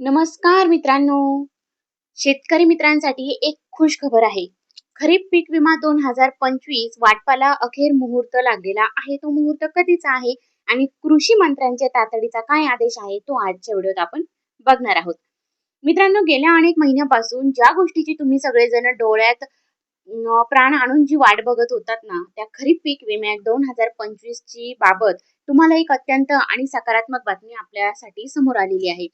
नमस्कार मित्रांनो. शेतकरी मित्रांसाठी एक खुश खबर आहे. खरीप पीक विमा 2025 वाटपाला अखेर मुहूर्त लागलेला आहे. तो मुहूर्त कधीचा आहे आणि कृषी मंत्र्यांच्या तातडीचा काय आदेश आहे तो आजच्या व्हिडिओत आपण बघणार आहोत. मित्रांनो, गेल्या अनेक महिन्यापासून ज्या गोष्टीची तुम्ही सगळेजण डोळ्यात प्राण आणून जी वाट बघत होतात ना, त्या खरीप पीक विम्या 2025 ची बाबत तुम्हाला एक अत्यंत आणि सकारात्मक बातमी आपल्यासाठी समोर आलेली आहे.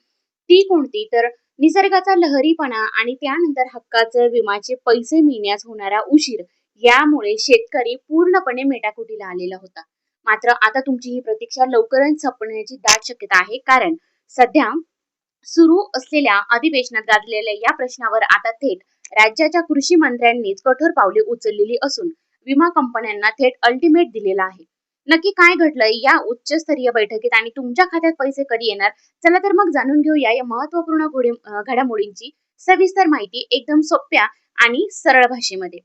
ती कोणती तर निसर्गाचा लहरीपणा आणि त्यानंतर हक्काचे विम्याचे पैसे मिळण्यास होणारा उशीर यामुळे शेतकरी पूर्णपणे मेटाकुटीला आलेला होता. मात्र आता तुमची ही प्रतीक्षा लवकरच संपण्याची दाट शक्यता आहे, कारण सध्या सुरू असलेल्या अधिवेशनात गाजलेल्या या प्रश्नावर आता थेट राज्याच्या कृषी मंत्र्यांनीच कठोर पावले उचललेली असून विमा कंपन्यांना थेट अल्टिमेट दिलेला आहे. नक्की काय घडलंय या उच्चस्तरीय बैठकीत आणि तुमच्या खात्यात पैसे कधी येणार? चला तर मग जाणून घेऊया या महत्वपूर्ण घडामोडींची सविस्तर माहिती एकदम सोप्या आणि सरळ भाषेमध्ये.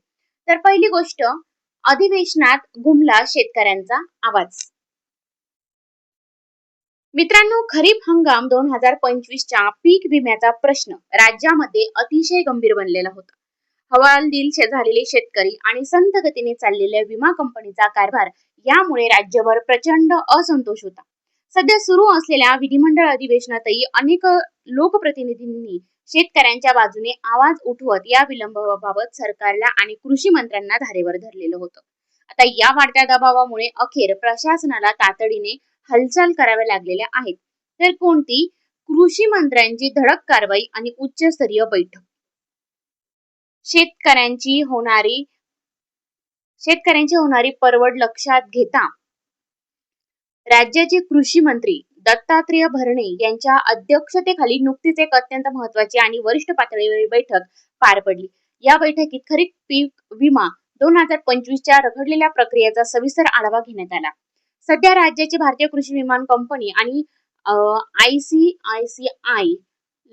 तर पहिली गोष्ट, अधिवेशनात घुमला शेतकऱ्यांचा आवाज. मित्रांनो, खरीप हंगाम 2025च्या पीक विम्याचा प्रश्न राज्यामध्ये अतिशय गंभीर बनलेला होता. हवालदिल झालेले शेतकरी आणि संथ गतीने चाललेल्या विमा कंपनीचा कारभार यामुळे राज्यभर प्रचंड असंतोष होता. सध्या सुरू असलेल्या विधिमंडळ अधिवेशनातही अनेक लोकप्रतिनिधींनी शेतकऱ्यांच्या बाजूने आवाज उठवत या विलंबाबाबत सरकारला आणि कृषी मंत्र्यांना धारेवर धरलेलं होतं. आता या वाढत्या दबावामुळे अखेर प्रशासनाला तातडीने हालचाल कराव्या लागलेल्या आहेत. तर कोणती? कृषी मंत्र्यांची धडक कारवाई आणि उच्चस्तरीय बैठक. शेतकऱ्यांची होणारी परवड लक्षात घेता राज्याचे कृषी मंत्री दत्तात्रय भरणे यांच्या अध्यक्षतेखाली नुकतीच एक अत्यंत महत्वाची आणि वरिष्ठ पातळीवरील बैठक पार पडली. या बैठकीत खरीप पीक विमा 2025च्या रखडलेल्या प्रक्रियेचा सविस्तर आढावा घेण्यात आला. सध्या राज्याची भारतीय कृषी विमा कंपनी आणि ICICI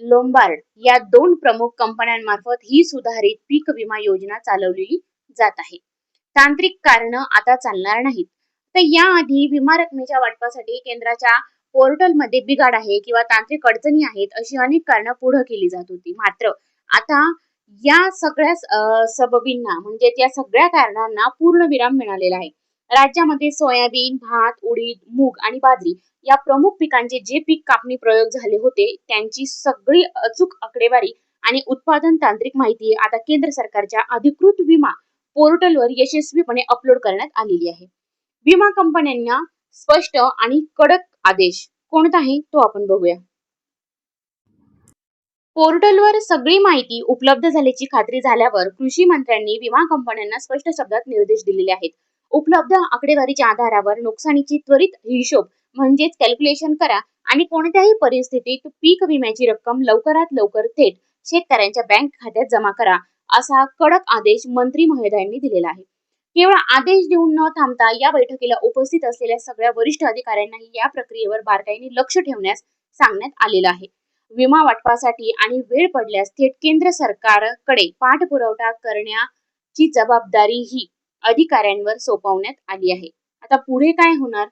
लोंबार्ड या दोन प्रमुख कंपन्यांमार्फत ही सुधारित पीक विमा योजना चालवली जात आहे. तांत्रिक कारण आता चालणार नाहीत. तर याआधी विमा रकमेच्या वाटपासाठी केंद्राच्या पोर्टलमध्ये बिघाड आहे किंवा तांत्रिक अडचणी आहेत अशी अनेक कारणं पुढे केली जात होती. मात्र आता या सगळ्या सबबींना म्हणजे त्या सगळ्या कारणांना पूर्णविराम मिळालेला आहे. राज्यामध्ये सोयाबीन, भात, उडीद, मूग आणि बाजरी या प्रमुख पिकांचे जे पीक कापणी प्रयोग झाले होते त्यांची सगळी अचूक आकडेवारी आणि उत्पादन तांत्रिक माहिती आता केंद्र सरकारच्या अधिकृत विमा पोर्टलवर यशस्वीपणे अपलोड करण्यात आलेली आहे. विमा कंपन्यांना स्पष्ट आणि कडक आदेश कोणता आहे तो आपण बघूया. पोर्टलवर सगळी माहिती उपलब्ध झाल्याची खात्री झाल्यावर कृषी मंत्र्यांनी विमा कंपन्यांना स्पष्ट शब्दात निर्देश दिलेले आहेत. उपलब्ध आकडेवारीच्या आधारावर नुकसानीची त्वरित हिशोब म्हणजेच कॅल्क्युलेशन करा आणि कोणत्याही परिस्थितीत पीक विम्याची रक्कम लवकरात लवकर थेट शेतकऱ्यांच्या बँक खात्यात जमा करा, असा कडक आदेश मंत्री महोदयांनी दिलेला आहे. केवळ आदेश देऊन न थांबता या बैठकीला उपस्थित असलेल्या सगळ्या वरिष्ठ अधिकाऱ्यांनाही या प्रक्रियेवर बारकाईने लक्ष ठेवण्यास सांगण्यात आलेलं आहे. विमा वाटपासाठी आणि वेळ पडल्यास थेट केंद्र सरकारकडे पाठपुरावा करण्याची जबाबदारी ही अधिकाऱ्यांवर सोपवण्यात आली आहे. आता पुढे काय होणार?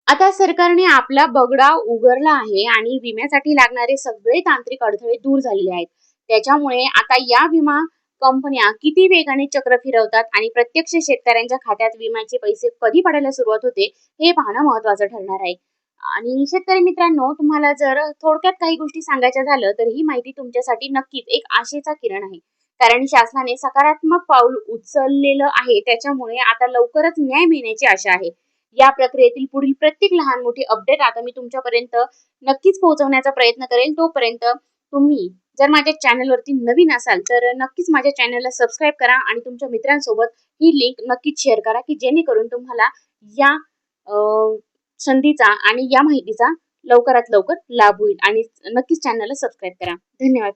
आता सरकारने आपला बगडा उगारला आहे आणि विम्यासाठी लागणारे सगळे तांत्रिक अडथळे दूर झालेले आहेत. त्याच्यामुळे आता या विमा कंपन्या किती वेगाने चक्र फिरवतात आणि प्रत्यक्ष शेतकऱ्यांच्या खात्यात विम्याचे पैसे कधी पडायला सुरुवात होते हे पाहणं महत्वाचं ठरणार आहे. आणि शेतकरी मित्रांनो, तुम्हाला जर थोडक्यात काही गोष्टी सांगायच्या झालं तर ही माहिती तुमच्यासाठी नक्कीच एक आशेचा किरण आहे. कारण शासनाने सकारात्मक पाऊल उचललेलं आहे. त्याच्यामुळे आता लवकरच न्याय मिळण्याची आशा आहे. या प्रक्रियेतील पुढील प्रत्येक लहान मोठी अपडेट आता मी तुमच्यापर्यंत नक्कीच पोहोचवण्याचा प्रयत्न करेल. तोपर्यंत तुम्ही जर माझ्या चॅनलवरती नवीन असाल तर नक्कीच माझ्या चॅनलला सबस्क्राईब करा आणि तुमच्या मित्रांसोबत ही लिंक नक्कीच शेअर करा की जेणेकरून तुम्हाला या संधीचा आणि या माहितीचा लवकरात लवकर लाभ होईल. आणि नक्कीच चॅनलला सबस्क्राईब करा. धन्यवाद.